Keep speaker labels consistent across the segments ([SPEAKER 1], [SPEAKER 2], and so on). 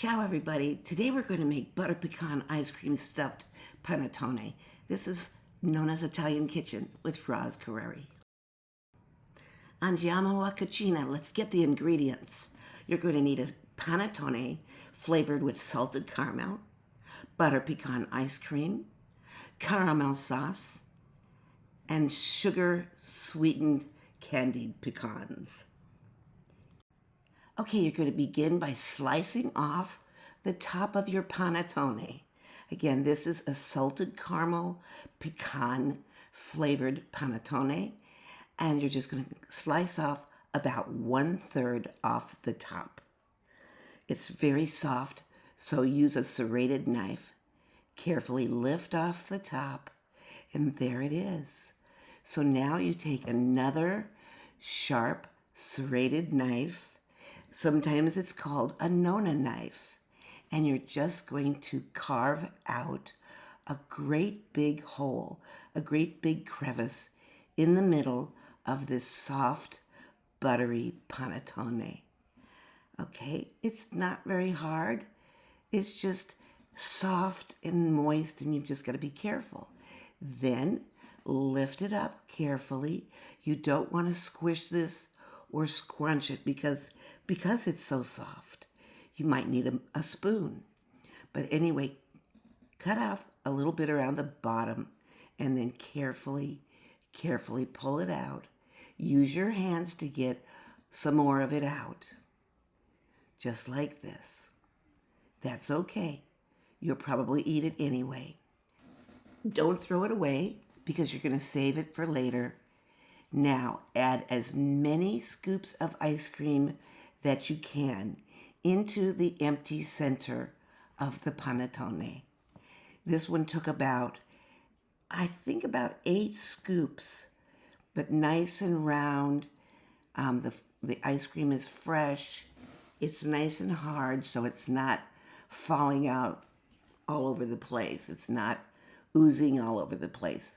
[SPEAKER 1] Ciao everybody. Today we're going to make butter pecan ice cream stuffed panettone. This is Nonna's Italian Kitchen with Roz Corieri. Andiamo a Cucina. Let's get the ingredients. You're going to need a panettone flavored with salted caramel, butter pecan ice cream, caramel sauce, and sugar-sweetened candied pecans. Okay, you're going to begin by slicing off the top of your panettone. Again, this is a salted caramel pecan flavored panettone, and you're just going to slice off about 1/3 off the top. It's very soft, so use a serrated knife. Carefully lift off the top, and there it is. So now you take another sharp serrated knife. Sometimes it's called a Nonna knife. And you're just going to carve out a great big hole, a great big crevice in the middle of this soft, buttery panettone. Okay, it's not very hard. It's just soft and moist, and you've just got to be careful. Then lift it up carefully. You don't want to squish this or scrunch it because it's so soft. You might need a spoon. But anyway, cut off a little bit around the bottom and then carefully pull it out. Use your hands to get some more of it out. Just like this. That's okay. You'll probably eat it anyway. Don't throw it away because you're going to save it for later. Now add as many scoops of ice cream that you can into the empty center of the panettone. This one took about 8 scoops, but nice and round. The ice cream is fresh. It's nice and hard, so it's not falling out all over the place. It's not oozing all over the place.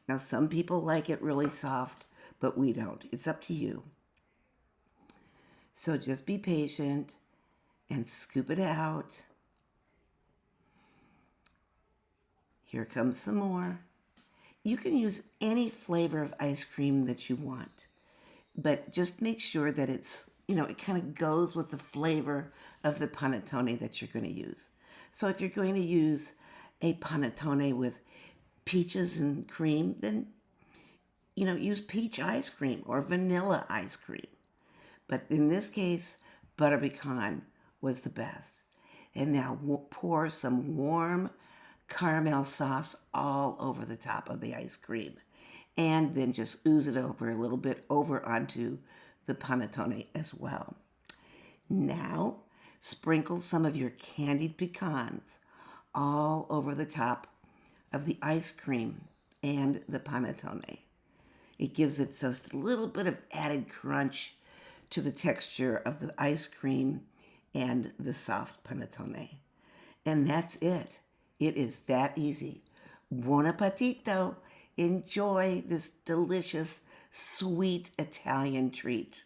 [SPEAKER 1] Now, some people like it really soft, but we don't. It's up to you. So just be patient and scoop it out. Here comes some more. You can use any flavor of ice cream that you want, but just make sure that it's, it kind of goes with the flavor of the panettone that you're going to use. So if you're going to use a panettone with peaches and cream, then, use peach ice cream or vanilla ice cream. But in this case, butter pecan was the best. And now pour some warm caramel sauce all over the top of the ice cream. And then just ooze it over a little bit over onto the panettone as well. Now, sprinkle some of your candied pecans all over the top of the ice cream and the panettone. It gives it just a little bit of added crunch to the texture of the ice cream and the soft panettone. And that's it. It is that easy. Buon Appetito. Enjoy this delicious, sweet Italian treat.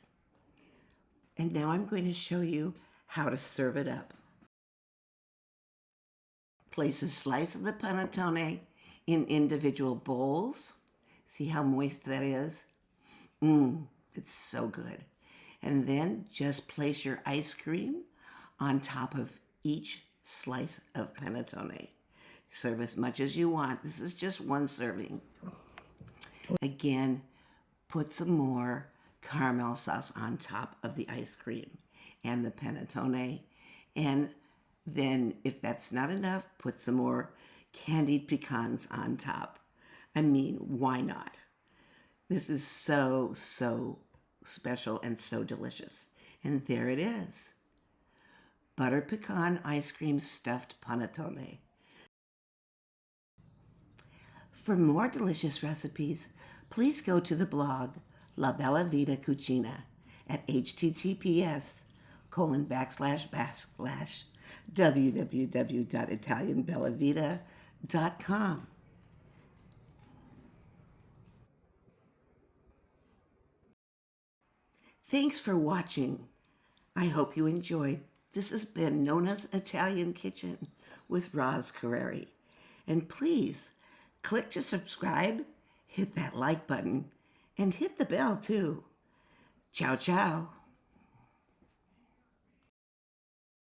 [SPEAKER 1] And now I'm going to show you how to serve it up. Place a slice of the panettone in individual bowls. See how moist that is? It's so good. And then just place your ice cream on top of each slice of panettone. Serve as much as you want. This is just one serving. Again, put some more caramel sauce on top of the ice cream and the panettone. And then, if that's not enough, put some more candied pecans on top. I mean, why not? This is so special and so delicious. And there it is. Butter pecan ice cream stuffed panettone. For more delicious recipes, please go to the blog La Bella Vita Cucina at https://www.italianbellavita.com. Thanks for watching. I hope you enjoyed This has been Nonna's Italian Kitchen with Roz Corieri. And please click to subscribe, hit that like button, and hit the bell too. Ciao, ciao.